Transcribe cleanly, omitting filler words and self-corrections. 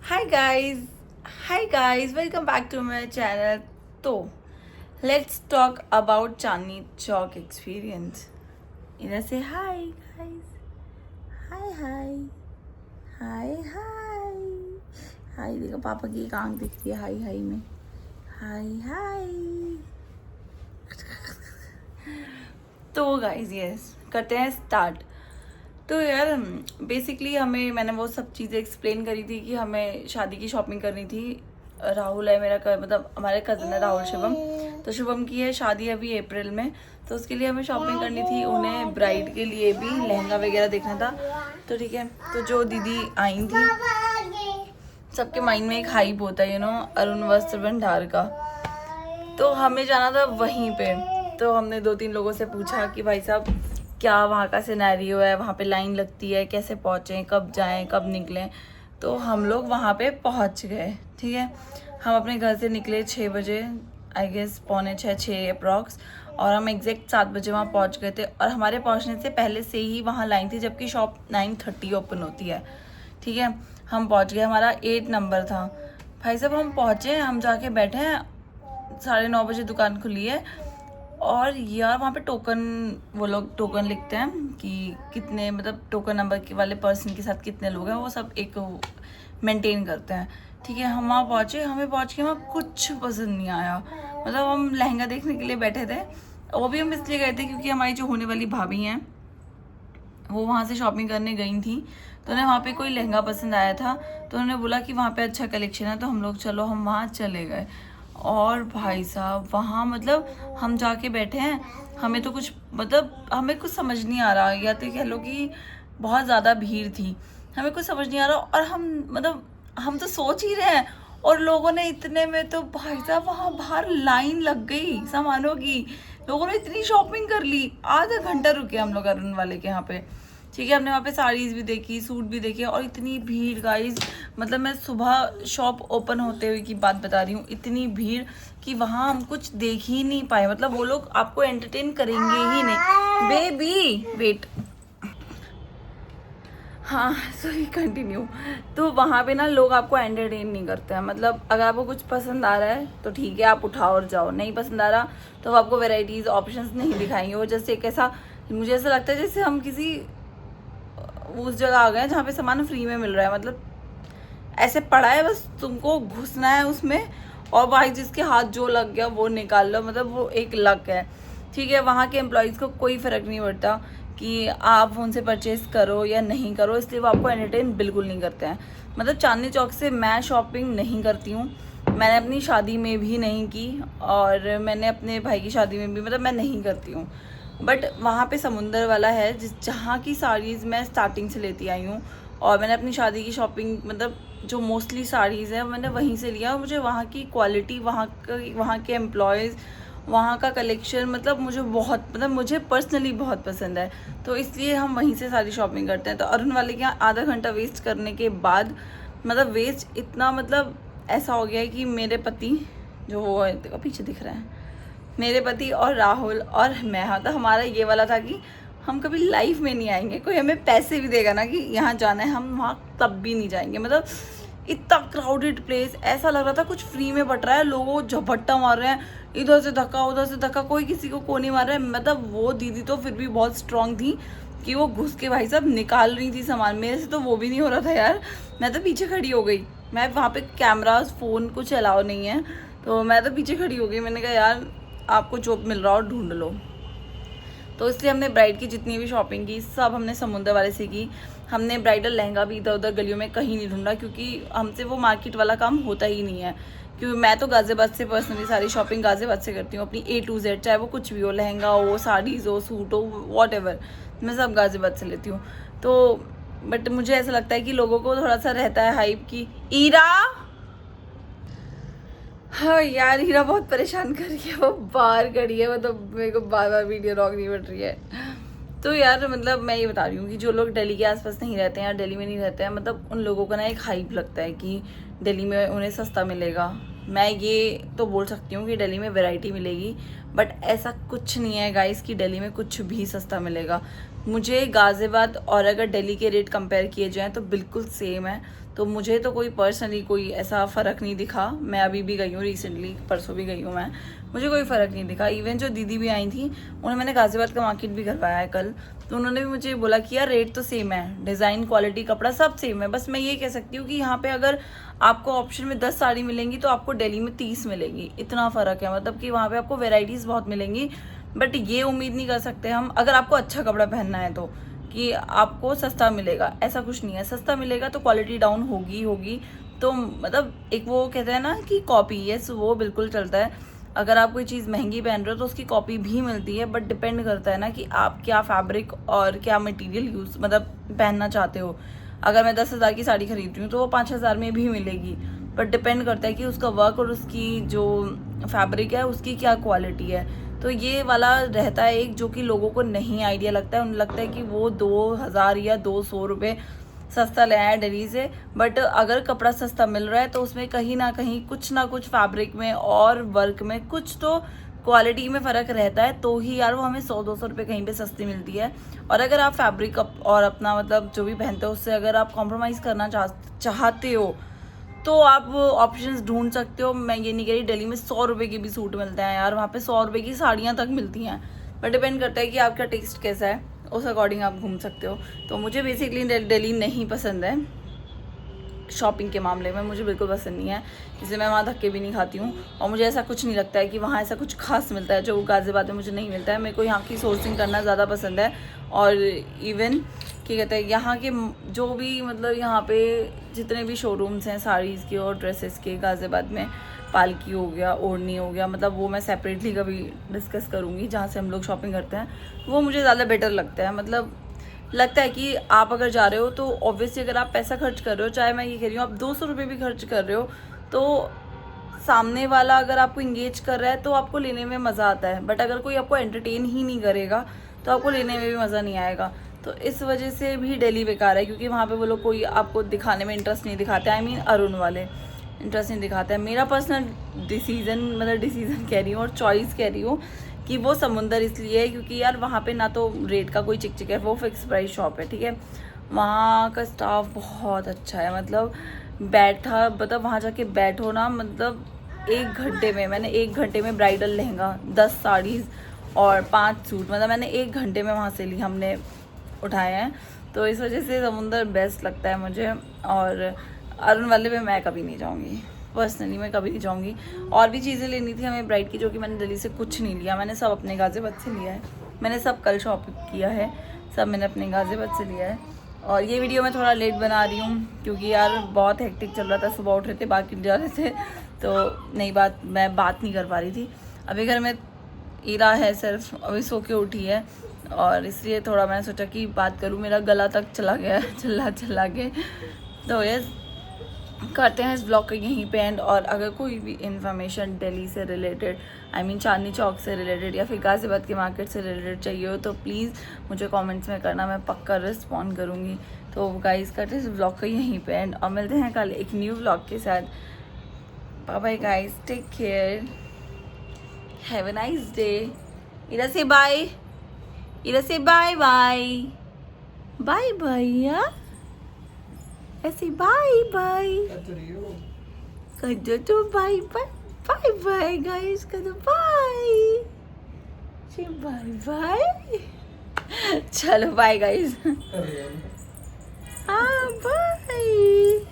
Hi guys, welcome back to my channel. तो let's talk about Chandni Chowk experience. इधर से hi guys, hi. देखो पापा की एक आंख दिखती है हाई में. हाई. तो गाइज यस करते हैं स्टार्ट. तो यार बेसिकली मैंने वो सब चीज़ें एक्सप्लेन करी थी कि हमें शादी की शॉपिंग करनी थी. राहुल है मेरा मतलब हमारे कज़न है राहुल शिवम. तो शिवम की है शादी अभी अप्रैल में, तो उसके लिए हमें शॉपिंग करनी थी. उन्हें ब्राइड के लिए भी लहंगा वगैरह देखना था. तो ठीक है, तो जो दीदी आई थी सबके माइंड में एक हाइप होता है अरुण वस्त्र भंडार का. तो हमें जाना था वहीं पे. तो हमने 2-3 लोगों से पूछा कि भाई साहब क्या वहाँ का सिनेरियो है, वहाँ पे लाइन लगती है, कैसे पहुँचें, कब जाएं, कब निकलें. तो हम लोग वहाँ पे पहुँच गए. ठीक है, हम अपने घर से निकले 6 बजे, आई गेस 5:45 अप्रॉक्स, और हम एग्जैक्ट 7 बजे वहाँ पहुँच गए थे. और हमारे पहुँचने से पहले से ही वहाँ लाइन थी, जबकि शॉप 9:30 ओपन होती है. ठीक है, हम पहुँच गए, हमारा 8 नंबर था. भाई साहब हम पहुँचे, हम जाके बैठे हैं, 9:30 बजे दुकान खुली है. और यार वहाँ पे वो लोग टोकन लिखते हैं कि कितने मतलब टोकन नंबर के वाले पर्सन के साथ कितने लोग हैं, वो सब एक मेंटेन करते हैं. ठीक है, हम वहाँ पहुँचे, हमें पहुँच के वहाँ कुछ पसंद नहीं आया. मतलब हम लहंगा देखने के लिए बैठे थे, वो भी हम इसलिए गए थे क्योंकि हमारी जो होने वाली भाभी हैं वो वहाँ से शॉपिंग करने गई थी. तो उन्हें वहाँ पे कोई लहंगा पसंद आया था, तो उन्होंने बोला कि वहाँ पे अच्छा कलेक्शन है. तो हम लोग हम वहाँ चले गए. और भाई साहब वहाँ मतलब हम जाके बैठे हैं, हमें तो कुछ मतलब हमें कुछ समझ नहीं आ रहा, या तो कह लो कि बहुत ज़्यादा भीड़ थी, हमें कुछ समझ नहीं आ रहा. और हम तो सोच ही रहे हैं, और लोगों ने इतने में तो भाई साहब वहाँ बाहर लाइन लग गई सामानों की. लोगों ने इतनी शॉपिंग कर ली, आधा घंटा रुके हम लोग अरुण वाले के यहाँ पे. ठीक है, हमने वहाँ पे साड़ीज़ भी देखी, सूट भी देखे, और इतनी भीड़ गाइज. मतलब मैं सुबह शॉप ओपन होते हुए की बात बता रही हूँ, इतनी भीड़ कि वहाँ हम कुछ देख ही नहीं पाए. मतलब वो लोग आपको एंटरटेन करेंगे ही नहीं. बेबी वेट, हाँ सॉरी कंटिन्यू. तो वहाँ पे ना लोग आपको एंटरटेन नहीं करते हैं. मतलब अगर आपको कुछ पसंद आ रहा है तो ठीक है आप उठाओ और जाओ, नहीं पसंद आ रहा तो वो आपको वेराइटीज़ ऑप्शंस नहीं दिखाएंगे. वो जैसे एक ऐसा, मुझे ऐसा लगता है जैसे हम किसी उस जगह आ गए हैं जहाँ पे सामान फ्री में मिल रहा है. मतलब ऐसे पड़ा है, बस तुमको घुसना है उसमें, और भाई जिसके हाथ जो लग गया वो निकाल लो. मतलब वो एक लक है. ठीक है, वहाँ के एम्प्लॉयज़ को कोई फ़र्क नहीं पड़ता कि आप उनसे परचेज़ करो या नहीं करो, इसलिए वो आपको एंटरटेन बिल्कुल नहीं करते हैं. मतलब चांदनी चौक से मैं शॉपिंग नहीं करती हूँ. मैंने अपनी शादी में भी नहीं की, और मैंने अपने भाई की शादी में भी मतलब मैं नहीं करती हूँ. बट वहाँ पे समुंदर वाला है जहाँ की साड़ीज़ मैं स्टार्टिंग से लेती आई हूँ. और मैंने अपनी शादी की शॉपिंग मतलब जो मोस्टली साड़ीज़ है मैंने वहीं से लिया. मुझे वहाँ की क्वालिटी, वहाँ के एम्प्लॉयज़, वहाँ का कलेक्शन मतलब मुझे पर्सनली बहुत पसंद है. तो इसलिए हम वहीं से सारी शॉपिंग करते हैं. तो अरुण वाले के यहाँ आधा घंटा वेस्ट करने के बाद मतलब वेस्ट इतना मतलब ऐसा हो गया है कि मेरे पति जो वो देखो पीछे दिख रहे हैं, मेरे पति और राहुल और मैं, हाँ तो हमारा ये वाला था कि हम कभी लाइफ में नहीं आएंगे. कोई हमें पैसे भी देगा ना कि यहाँ जाना है, हम वहाँ तब भी नहीं जाएंगे. मतलब इतना क्राउडेड प्लेस, ऐसा लग रहा था कुछ फ्री में बट रहा है. लोगों झपट्टा मार रहे हैं, इधर से धक्का उधर से धक्का, कोई किसी को नहीं मार रहा है. मतलब वो दीदी तो फिर भी बहुत स्ट्रांग थी कि वो घुस के भाई साहब निकाल रही थी सामान. मेरे से तो वो भी नहीं हो रहा था यार, मैं तो पीछे खड़ी हो गई. मैं वहाँ पे कैमरा फ़ोन कुछ अलाउ नहीं है, तो मैं तो पीछे खड़ी हो गई. मैंने कहा यार आपको जो मिल रहा हो ढूंढ लो. तो इसलिए हमने ब्राइड की जितनी भी शॉपिंग की सब हमने समुंदर वाले से की. हमने ब्राइडल लहंगा भी इधर उधर गलियों में कहीं नहीं ढूंढा, क्योंकि हमसे वो मार्केट वाला काम होता ही नहीं है. क्योंकि मैं तो गाज़ियाबाद से पर्सनली सारी शॉपिंग गाज़ियाबाद से करती हूँ अपनी A to Z, चाहे वो कुछ भी हो, लहंगा हो, साड़ीज़ हो, सूट हो, वॉट मैं सब गाज़ियाबाद से लेती हूँ. तो बट मुझे ऐसा लगता है कि लोगों को थोड़ा सा रहता है हाइप की ईरा. हाँ यार हीरा बहुत परेशान कर रही है, वो बाहर खड़ी है, मतलब मेरे को बार बार वीडियो रोकनी पड़ रही है. तो यार मतलब मैं ये बता रही हूँ कि जो लोग दिल्ली के आसपास नहीं रहते हैं या दिल्ली में नहीं रहते हैं, मतलब उन लोगों का ना एक हाइप लगता है कि दिल्ली में उन्हें सस्ता मिलेगा. मैं ये तो बोल सकती हूँ कि दिल्ली में वैरायटी मिलेगी, बट ऐसा कुछ नहीं है गाइस कि दिल्ली में कुछ भी सस्ता मिलेगा. मुझे गाज़ियाबाद और अगर दिल्ली के रेट कंपेयर किए जाएँ तो बिल्कुल सेम है। तो मुझे तो कोई पर्सनली कोई ऐसा फ़र्क नहीं दिखा। मैं अभी भी गई हूँ, रिसेंटली परसों भी गई हूँ मैं, मुझे कोई फ़र्क नहीं दिखा। इवन जो दीदी भी आई थी उन्हें मैंने गाज़ियाबाद का मार्केट भी करवाया है कल, तो उन्होंने भी मुझे बोला कि यार रेट तो सेम है, डिज़ाइन, क्वालिटी, कपड़ा सब सेम है। बस मैं ये कह सकती हूँ कि यहाँ पे अगर आपको ऑप्शन में 10 साड़ी मिलेंगी तो आपको दिल्ली में 30 मिलेगी, इतना फ़र्क है। मतलब कि वहाँ पे आपको वेराइटीज़ बहुत मिलेंगी। बट ये उम्मीद नहीं कर सकते हम, अगर आपको अच्छा कपड़ा पहनना है तो, कि आपको सस्ता मिलेगा, ऐसा कुछ नहीं है। सस्ता मिलेगा तो क्वालिटी डाउन होगी होगी। तो मतलब एक वो कहते हैं ना कि कॉपी, यस वो बिल्कुल चलता है। अगर आप कोई चीज़ महंगी पहन रहे हो तो उसकी कॉपी भी मिलती है, बट डिपेंड करता है ना कि आप क्या फैब्रिक और क्या मटेरियल यूज़ मतलब पहनना चाहते हो। अगर मैं 10,000 की साड़ी खरीद रही हूँ तो वो 5,000 में भी मिलेगी, बट डिपेंड करता है कि उसका वर्क और उसकी जो फैब्रिक है उसकी क्या क्वालिटी है। तो ये वाला रहता है एक, जो कि लोगों को नहीं आइडिया लगता है। उन्हें लगता है कि वो 2,000 या 200 रुपये सस्ता ले आया दिल्ली से, बट अगर कपड़ा सस्ता मिल रहा है तो उसमें कहीं ना कहीं कुछ ना कुछ फैब्रिक में और वर्क में कुछ तो क्वालिटी में फ़र्क रहता है, तो ही यार वो हमें 100-200 रुपये कहीं पे सस्ती मिलती है। और अगर आप फैब्रिक और अपना मतलब जो भी पहनते हो उससे अगर आप कॉम्प्रोमाइज़ करना चाहते हो तो आप ऑप्शंस ढूंढ सकते हो। मैं ये नहीं कह रही, दिल्ली में 100 रुपये के भी सूट मिलते हैं यार, वहाँ पे 100 रुपये की साड़ियाँ तक मिलती हैं। बट डिपेंड करता है कि आपका टेस्ट कैसा है, उस अकॉर्डिंग आप घूम सकते हो। तो मुझे बेसिकली दिल्ली नहीं पसंद है शॉपिंग के मामले में, मुझे बिल्कुल पसंद नहीं है, इसलिए मैं वहाँ धक्के भी नहीं खाती हूँ। और मुझे ऐसा कुछ नहीं लगता है कि वहाँ ऐसा कुछ खास मिलता है जो गाज़ियाबाद में मुझे नहीं मिलता है। मेरे को यहाँ की सोर्सिंग करना ज़्यादा पसंद है। और इवन क्या कहते हैं, यहाँ के जो भी मतलब यहाँ पे जितने भी शोरूम्स हैं साड़ीज़ के और ड्रेसेस के गाज़ियाबाद में, पालकी हो गया, ओढ़नी हो गया, मतलब वो मैं सेपरेटली कभी डिस्कस करूँगी जहाँ से हम लोग शॉपिंग करते हैं, वो मुझे ज़्यादा बेटर लगता है। मतलब लगता है कि आप अगर जा रहे हो तो ऑब्वियसली अगर आप पैसा खर्च कर रहे हो, चाहे मैं ये कह रही हूँ आप 200 रुपये भी खर्च कर रहे हो, तो सामने वाला अगर आपको इंगेज कर रहा है तो आपको लेने में मज़ा आता है। बट अगर कोई आपको एंटरटेन ही नहीं करेगा तो आपको लेने में भी मज़ा नहीं आएगा। तो इस वजह से भी दिल्ली बेकार है, क्योंकि वहाँ पे वो लोग कोई आपको दिखाने में इंटरेस्ट नहीं दिखाते। आई मीन अरुण वाले इंटरेस्ट नहीं दिखाते हैं। मेरा पर्सनल डिसीज़न कह रही हूँ और चॉइस कह रही हूँ कि वो समुंदर इसलिए है क्योंकि यार वहाँ पे ना तो रेट का कोई चिक है, वो फिक्स प्राइस शॉप है, ठीक है। वहाँ का स्टाफ बहुत अच्छा है, मतलब वहाँ जाके बैठो ना, मतलब 1 घंटे में मैंने 1 घंटे में ब्राइडल लहंगा, 10 साड़ीज़ और 5 सूट, मतलब मैंने 1 घंटे में वहाँ से ली, हमने उठाए हैं। तो इस वजह से समुंदर बेस्ट लगता है मुझे। और अरुण वाले पे मैं कभी नहीं जाऊँगी, पर्सनली मैं कभी नहीं जाऊँगी। और भी चीज़ें लेनी थी हमें ब्राइड की, जो कि मैंने दिल्ली से कुछ नहीं लिया, मैंने सब अपने गाज़ियाबाद से लिया है। मैंने सब कल शॉपिंग किया है, सब मैंने अपने गाज़ियाबाद से लिया है। और ये वीडियो मैं थोड़ा लेट बना रही हूँ क्योंकि यार बहुत हेक्टिक चल रहा था, सुबह उठ रहे थे, बाकी जा रहे थे, तो मैं बात नहीं कर पा रही थी। अभी घर में ईरा है सिर्फ, अभी सो के उठी है, और इसलिए थोड़ा मैंने सोचा कि बात करूँ, मेरा गला तक चला गया चिल्ला के। तो यस, करते हैं इस ब्लॉग का यहीं पे एंड। और अगर कोई भी इन्फॉर्मेशन दिल्ली से related, I mean Chandni Chowk से रिलेटेड या फिर गाज़ियाबाद के मार्केट से रिलेटेड चाहिए हो तो प्लीज़ मुझे कमेंट्स में करना, मैं पक्का रिस्पॉन्ड करूँगी। तो गाइस करते हैं इस ब्लॉग का यहीं पे एंड, और मिलते हैं कल एक न्यू ब्लॉग के साथ। Bye bye guys, take care, have a nice day. इधर से बाय, इधर से बाय बाय, बाय बाय यार, ऐसे बाय बाय कर दो, तो bye bye, bye bye guys कर दो, बाय बाय बाय। चलो बाय गाइस, हाँ बाय।